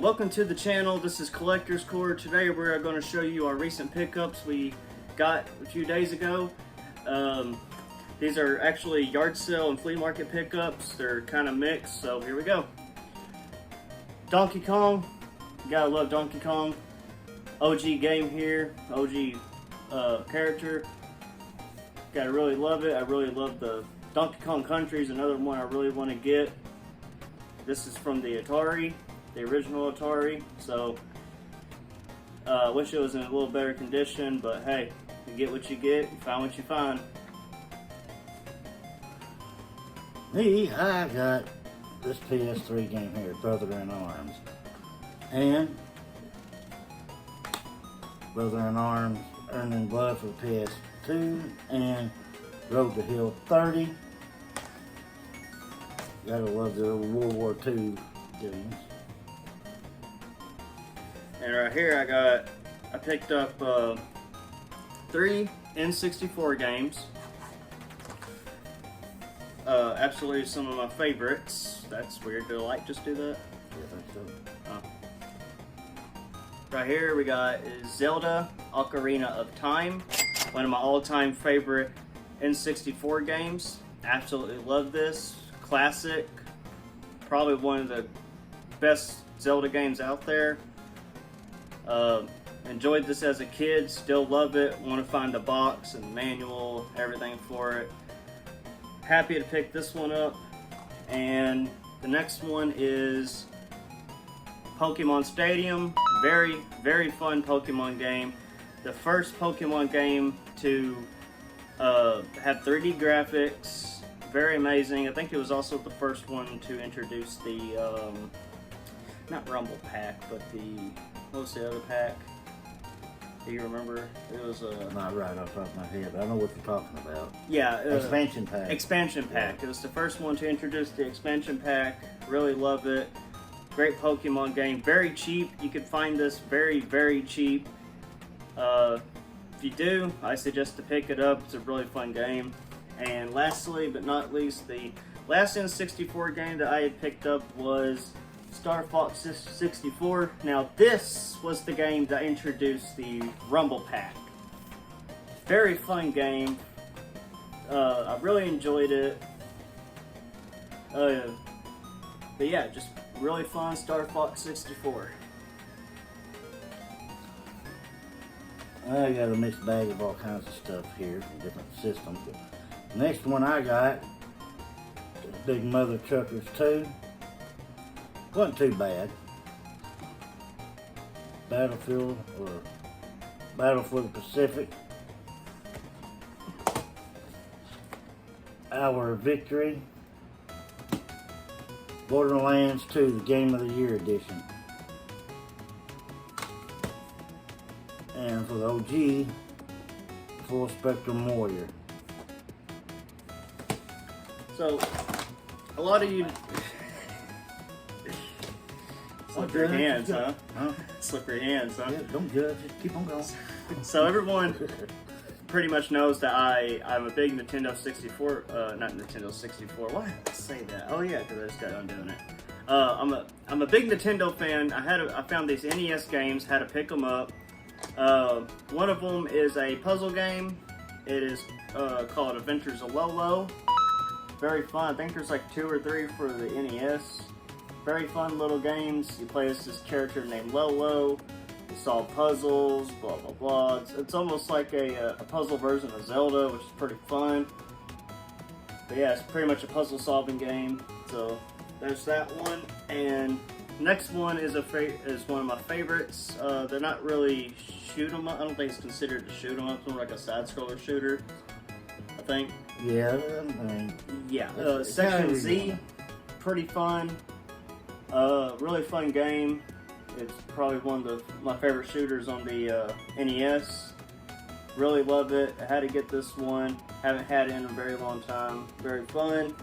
Welcome to the channel. This is Collector's Core. Today we're going to show you our recent pickups we got a few days ago. These are actually yard sale and flea market pickups. They're kind of mixed, so here we go. Donkey Kong. You gotta love Donkey Kong. OG game here. OG character. Gotta really love it. I really love the Donkey Kong Country is another one I really want to get. This is from the Atari. The original Atari, so wish it was in a little better condition, but hey, you get what you get, you find what you find. Me, I got this PS3 game here, Brother in Arms, and Brother in Arms, Earning Blood for PS2, and Road to Hill 30. Gotta love the World War II games. And right here I picked up 3 N64 games. Absolutely some of my favorites. That's weird. Did the light just do that? Yeah, I think so. Right here we got Zelda Ocarina of Time. One of my all-time favorite N64 games. Absolutely love this. Classic. Probably one of the best Zelda games out there. Enjoyed this as a kid, still love it, want to find the box and manual, everything for it. Happy to pick this one up. And the next one is Pokemon Stadium. Very, very fun Pokemon game. The first Pokemon game to have 3D graphics. Very amazing. I think it was also the first one to introduce the, not Rumble Pack, but what was the other pack? Do you remember? It was Not right off the top of my head, but I know what you're talking about. yeah, Expansion pack. Expansion pack. Yeah. It was the first one to introduce the expansion pack. Really love it. Great Pokemon game. Very cheap. You can find this very, very cheap. If you do, I suggest to pick it up. It's a really fun game. And lastly, but not least, the last N64 game that I had picked up was Star Fox 64. Now this was the game that introduced the Rumble Pack. Very fun game. I really enjoyed it. But yeah, just really fun Star Fox 64. I got a mixed bag of all kinds of stuff here, different systems. The next one I got is Big Mother Truckers 2. Wasn't too bad. Battlefield or Battle for the Pacific. Hour of Victory. Borderlands 2, the Game of the Year edition. And for the OG, Full Spectrum Warrior. So, a lot of you... Slippery hands, huh? Slippery hands, huh? Yeah, don't judge, just keep on going. So everyone pretty much knows that I'm a big Nintendo 64, not Nintendo 64, why did I say that? Oh yeah, because I just got done doing it. I'm a big Nintendo fan. I found these NES games, had to pick them up. One of them is a puzzle game. It is called Adventures of Lolo. Very fun. I think there's like 2 or 3 for the NES. Very fun little games. You play as this character named Lolo. You solve puzzles, blah blah blah. It's almost like a puzzle version of Zelda, which is pretty fun. But yeah, it's pretty much a puzzle solving game. So there's that one. And next one is one of my favorites. They're not really shoot 'em up. I don't think it's considered a shoot 'em up. It's more like a side scroller shooter, I think. Yeah, I mean, Yeah, Section Z, pretty fun. Really fun game. It's probably one of my favorite shooters on the NES. Really love it. I had to get this one. Haven't had it in a very long time. Very fun.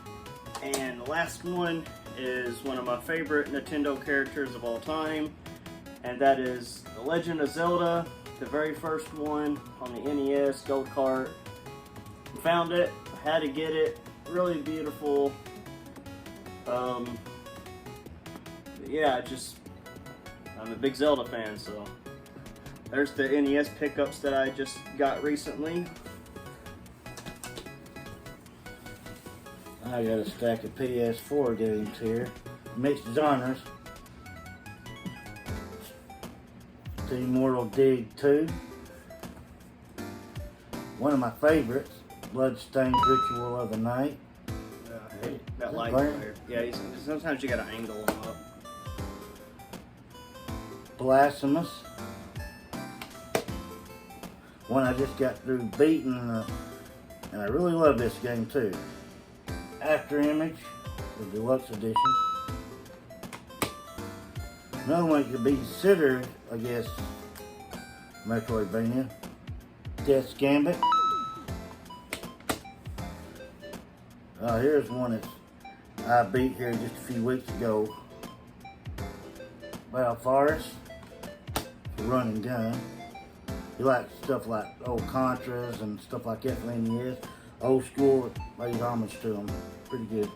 And the last one is one of my favorite Nintendo characters of all time. And that is The Legend of Zelda. The very first one on the NES, Gold Cart. Found it. Had to get it. Really beautiful. Yeah, just I'm a big Zelda fan, so there's the NES pickups that I just got recently. I got a stack of PS4 games here, mixed genres. Team Mortal Dig 2. One of my favorites, Bloodstained Ritual of the Night. That light Blair? player. Yeah, sometimes you gotta angle them up. Blasphemous. One I just got through beating, and I really love this game too. After Image, the deluxe edition. Another one could be considered, I guess, Metroidvania. Death's Gambit. Here's one that I beat here just a few weeks ago. Battle Forest. Run and gun. You like stuff like old Contras and stuff like that for NES. Old school, lays homage to them. Pretty good.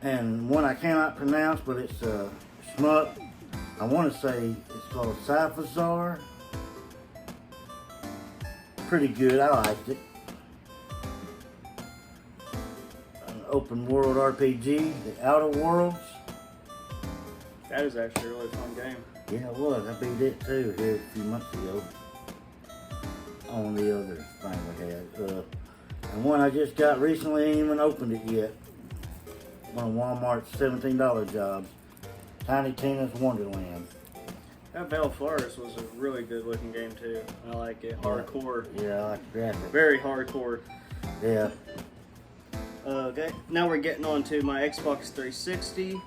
And one I cannot pronounce, but it's Shmup. I want to say it's called Cyphazar. Pretty good, I liked it. An open world RPG, The Outer Worlds. That is actually a really fun game. Yeah, it was. I beat it too here a few months ago. On the other thing we had. And one I just got recently, ain't even opened it yet. One of Walmart's $17 jobs. Tiny Tina's Wonderland. That Battle Forest was a really good looking game too. I like it. Hardcore. Yeah, I like the graphics. Very hardcore. Yeah. Okay, now we're getting on to my Xbox 360.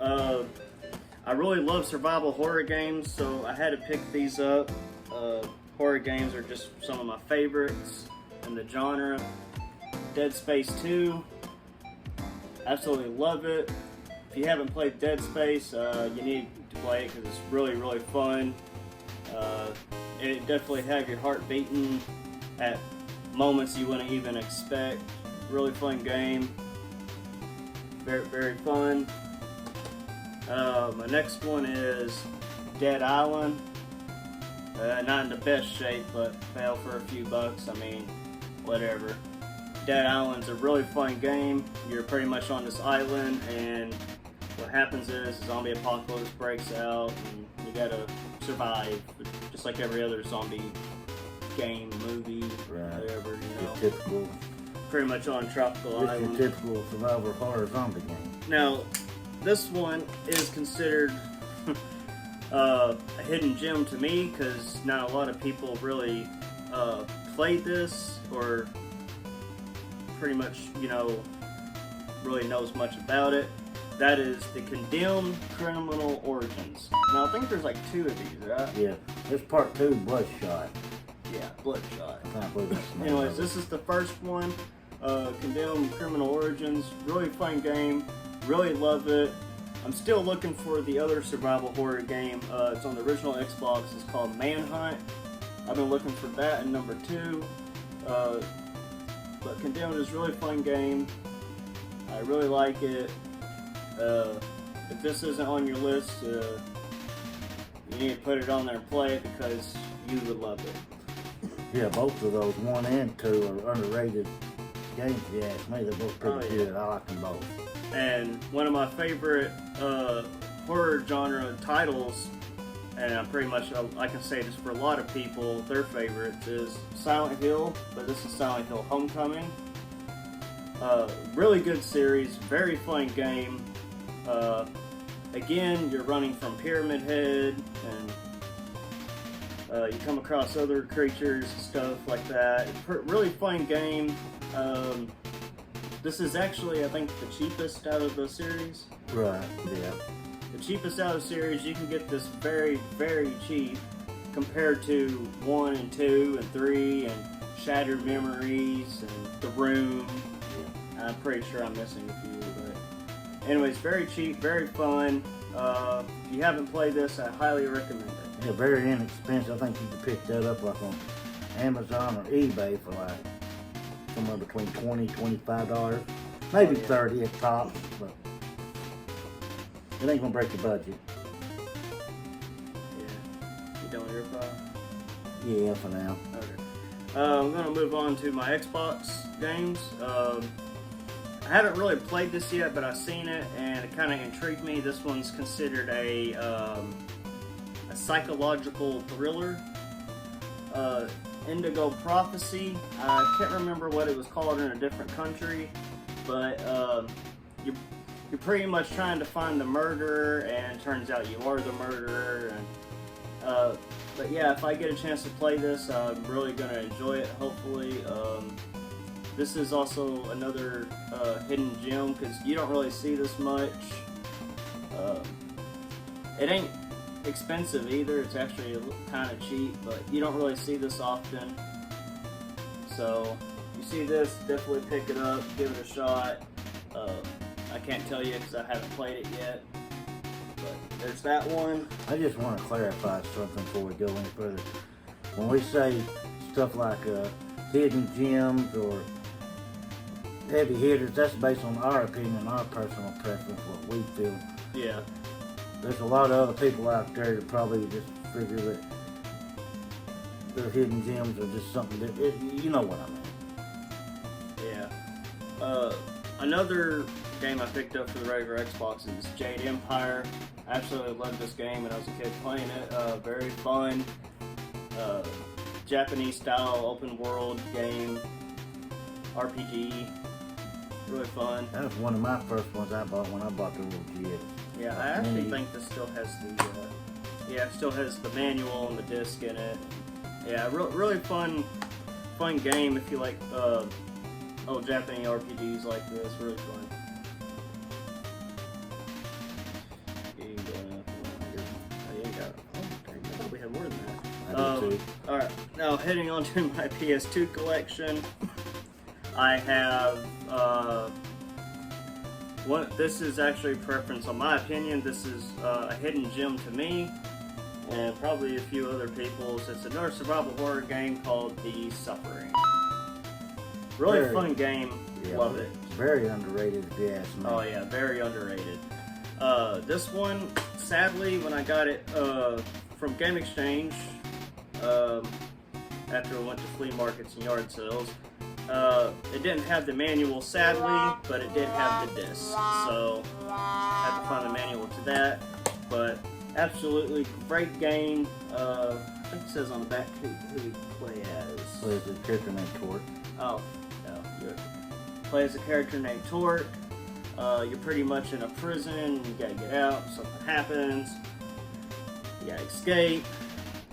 I really love survival horror games, so I had to pick these up. Horror games are just some of my favorites in the genre. Dead Space 2. Absolutely love it. If you haven't played Dead Space, you need to play it because it's really, really fun. It definitely have your heart beating at moments you wouldn't even expect. Really fun game. Very, very fun. My next one is Dead Island. Not in the best shape, but fell for a few bucks. I mean, whatever. Dead Island's a really fun game. You're pretty much on this island, and what happens is a zombie apocalypse breaks out, and you gotta survive, just like every other zombie game, movie, whatever. You know, Your typical, pretty much on tropical just island. your typical survival horror zombie game. Now, this one is considered a hidden gem to me because not a lot of people really played this or pretty much, you know, really knows much about it. That is the Condemned Criminal Origins. Now, I think there's like 2 of these, right? Yeah. There's part 2, Bloodshot. Yeah, Bloodshot. I can't believe that's the name Anyways, of it. this is the first one. Condemned Criminal Origins. Really fun game. Really love it. I'm still looking for the other survival horror game. It's on the original Xbox. It's called Manhunt. I've been looking for that in number 2. But Condemned is a really fun game. I really like it. If this isn't on your list, you need to put it on there and play it because you would love it. Yeah, both of those, 1 and 2, are underrated games, if you ask me. They're both pretty good. I like them both. And one of my favorite horror genre titles, and I'm pretty much, I can say this for a lot of people, their favorites is Silent Hill, but this is Silent Hill Homecoming. Really good series, very fun game. Again, you're running from Pyramid Head, and you come across other creatures and stuff like that. Really fun game. This is actually, I think, the cheapest out of the series. Right, yeah. The cheapest out of the series. You can get this very, very cheap compared to 1 and 2 and 3 and Shattered Memories and The Room. I'm pretty sure I'm missing a few, but anyways, very cheap, very fun. If you haven't played this, I highly recommend it. Yeah, very inexpensive. I think you could pick that up like on Amazon or eBay for like somewhere between $20, $25, maybe $30 at tops, but it ain't gonna break your budget. You done with your file? Yeah, for now. Okay. I'm gonna move on to my Xbox games. I haven't really played this yet, but I've seen it and it kind of intrigued me. This one's considered a psychological thriller. Indigo Prophecy. I can't remember what it was called in a different country, but you're pretty much trying to find the murderer, and it turns out you are the murderer. And but yeah, if I get a chance to play this, I'm really gonna enjoy it. Hopefully, this is also another hidden gem because you don't really see this much. It ain't expensive either. It's actually kind of cheap, but you don't really see this often. So you see this, definitely pick it up, give it a shot. I can't tell you because I haven't played it yet, but there's that one. I just want to clarify something before we go any further. When we say stuff like hidden gems or heavy hitters, that's based on our opinion, our personal preference, what we feel. Yeah. There's a lot of other people out there that probably just figure that their hidden gems are just something that, you know what I mean. Yeah. Another game I picked up for the regular Xbox is Jade Empire. I absolutely loved this game when I was a kid playing it. Very fun. Japanese style open world game. RPG. Really fun. That was one of my first ones I bought when I bought the little kid. Yeah, I actually think this still has the it still has the manual and the disc in it. Yeah, really fun game if you like old Japanese RPGs like this. Really fun. I thought we had more than that. I did too. All right, now heading on to my PS2 collection. I have this is actually a preference on my opinion. This is a hidden gem to me and probably a few other people's. It's another survival horror game called The Suffering. Really fun game. Yeah, Love it. It's very underrated if you ask me. Oh yeah, very underrated. This one, sadly, when I got it from Game Exchange, after I went to flea markets and yard sales, it didn't have the manual, sadly, but it did have the disc. So I had to find the manual to that. But absolutely great game. I think it says on the back who you play as. Plays a character named Torque. Oh, no. You play as a character named Torque. You're pretty much in a prison. You gotta get out. Something happens. You gotta escape.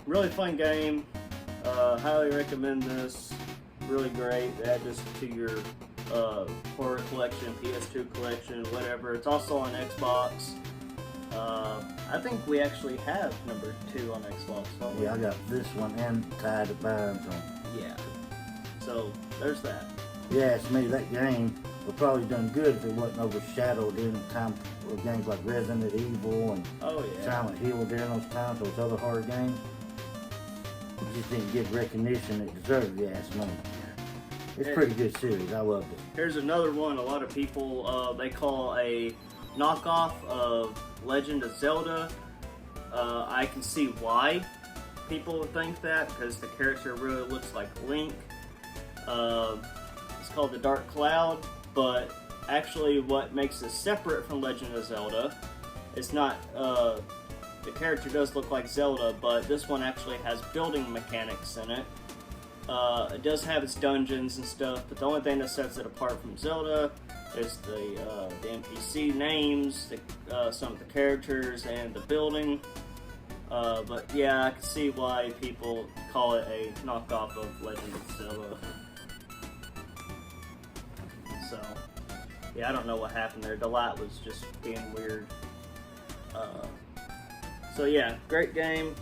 Really fun game. Highly recommend this. Really great. Add this to your horror collection, PS2 collection, whatever. It's also on Xbox. I think we actually have number 2 on Xbox, don't we? Yeah, I got this one and Tide of Binds on. Yeah. So there's that. Yeah, it's me. That game would probably done good if it wasn't overshadowed in time of games like Resident Evil and Oh yeah. Silent Hill during those times, those other horror games. It just didn't get recognition it deserved, if you ask me. It's a pretty good series. I loved it. Here's another one. A lot of people they call a knockoff of Legend of Zelda. I can see why people would think that because the character really looks like Link. It's called the Dark Cloud, but actually, what makes it separate from Legend of Zelda is not. The character does look like Zelda, but this one actually has building mechanics in it. It does have its dungeons and stuff, but the only thing that sets it apart from Zelda is the NPC names, some of the characters, and the building. But yeah, I can see why people call it a knockoff of Legend of Zelda. So, yeah, I don't know what happened there. The light was just being weird. So yeah, great game.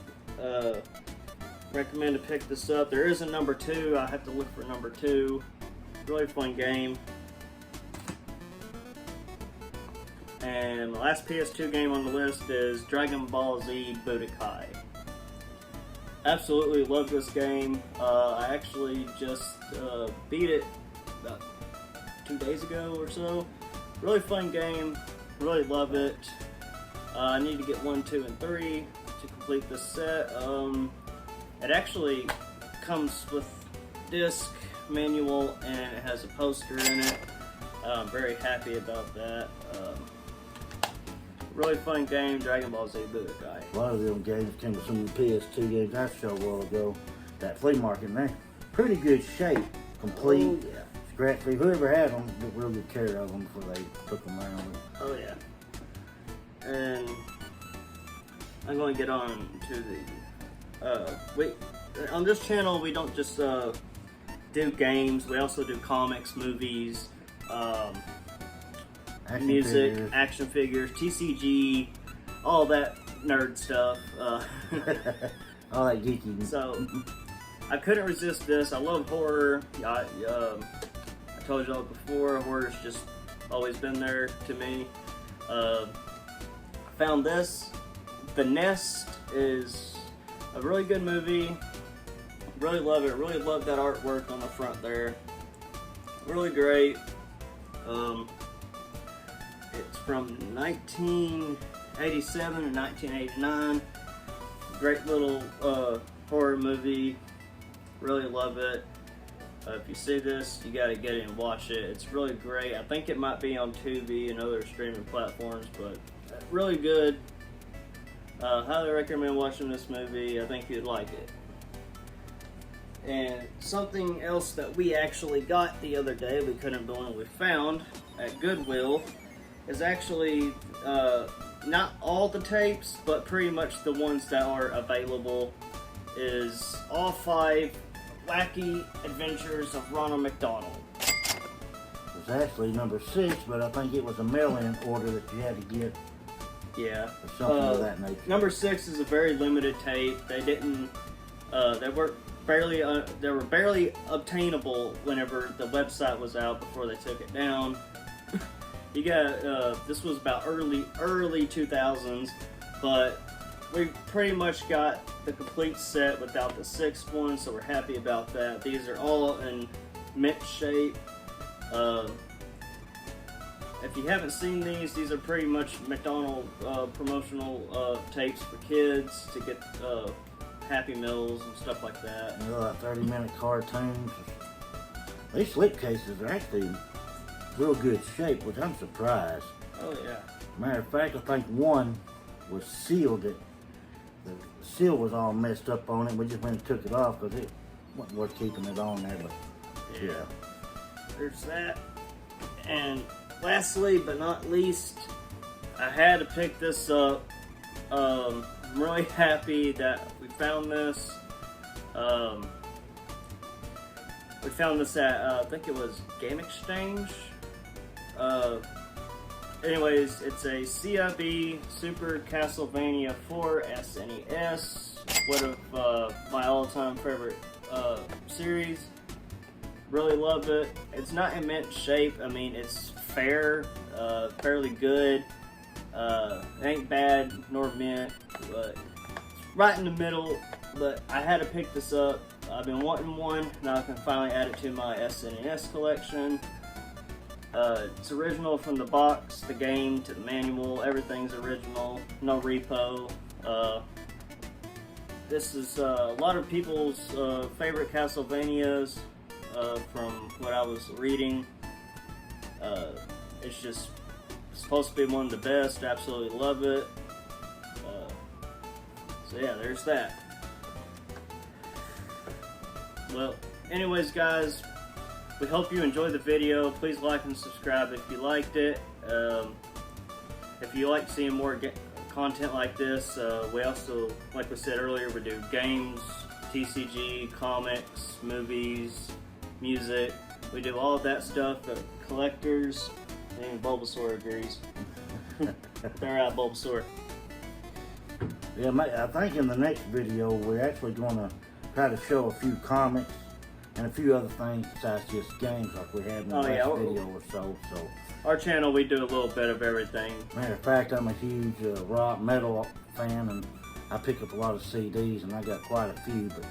Recommend to pick this up. There is a number 2. I have to look for number 2. Really fun game. And the last PS2 game on the list is Dragon Ball Z Budokai. Absolutely love this game. I actually just beat it about 2 days ago or so. Really fun game. Really love it. I need to get 1, 2, and 3 to complete the set. It actually comes with disc, manual, and it has a poster in it. I'm very happy about that. Really fun game, Dragon Ball Z Budokai. A lot of them games came with some of the PS2 games I showed a while ago. That flea market, and they're pretty good shape, complete, Oh, yeah. scratch-free. Whoever had them took real good care of them before they took them around. Oh yeah. And I'm going to get on to the on this channel we don't just do games, we also do comics, movies, Action music, figures. action figures, TCG, all that nerd stuff. All that geeky. So I couldn't resist this. I love horror. I told y'all before, horror's just always been there to me. I found this. The Nest is a really good movie. Really love it. Really love that artwork on the front there. Really great. It's from 1987 and 1989. Great little horror movie. Really love it. If you see this, you gotta get it and watch it. It's really great. I think it might be on Tubi and other streaming platforms, but really good. Highly recommend watching this movie. I think you'd like it. And something else that we actually got the other day, we couldn't believe we found at Goodwill, is actually not all the tapes, but pretty much the ones that are available, is all 5 wacky adventures of Ronald McDonald. It was actually number 6, but I think it was a mail-in order that you had to get, Yeah. or something of that nature. Number 6 is a very limited tape. They didn't. They were barely. They were barely obtainable whenever the website was out before they took it down. You got. This was about early 2000s, but we pretty much got the complete set without the 6th one, so we're happy about that. These are all in mint shape. If you haven't seen these are pretty much McDonald's promotional tapes for kids to get Happy Meals and stuff like that. You know, like 30-minute cartoons. These slipcases are actually in real good shape, which I'm surprised. Oh yeah. Matter of fact, I think one was sealed. The seal was all messed up on it. We just went and took it off because it wasn't worth keeping it on there. But yeah. There's that. And lastly, but not least, I had to pick this up. I'm really happy that we found this. We found this at, I think it was Game Exchange. Anyways, it's a CIB Super Castlevania 4 SNES. One of my all-time favorite series. Really love it. It's not in mint shape. I mean, it's fair, fairly good. It ain't bad nor mint, but right in the middle. But I had to pick this up. I've been wanting one. Now I can finally add it to my SNES collection. It's original from the box, the game, to the manual. Everything's original. No repo. This is a lot of people's favorite Castlevanias. From what I was reading, it's just supposed to be one of the best. Absolutely love it. So yeah, there's that. Well, anyways, guys, we hope you enjoyed the video. Please like and subscribe if you liked it. If you like seeing more content like this, we also, like we said earlier, we do games, TCG, comics, movies, music. We do all of that stuff for collectors, and Bulbasaur agrees. They're out, Bulbasaur. Yeah, I think in the next video we're actually going to try to show a few comics and a few other things besides just games like we had in the last video or so. So our channel, we do a little bit of everything. Matter of fact, I'm a huge rock metal fan, and I pick up a lot of CDs, and I got quite a few, but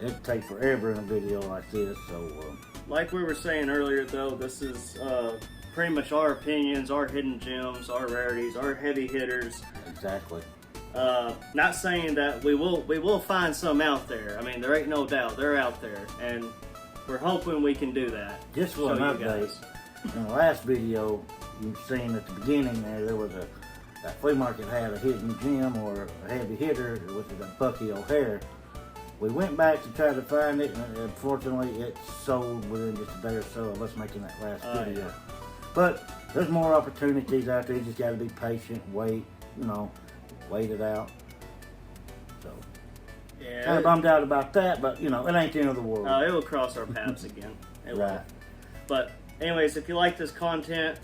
it'd take forever in a video like this. So like we were saying earlier, though, this is pretty much our opinions, our hidden gems, our rarities, our heavy hitters. exactly. Not saying that we will find some out there. I mean, there ain't no doubt they're out there, and we're hoping we can do that. Just for an Show you update, guys. in the last video you've seen at the beginning there was that flea market had a hidden gem or a heavy hitter, which is a Bucky O'Hare. We went back to try to find it, and unfortunately it sold within just a day or so of us making that last video. Yeah. But there's more opportunities out there. You just got to be patient, wait, wait it out. So Yeah. kind of bummed out about that, but it ain't the end of the world. It will cross our paths again. It will. Right. But anyways, if you like this content,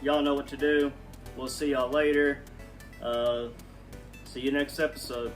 y'all know what to do. We'll see y'all later. See you next episode.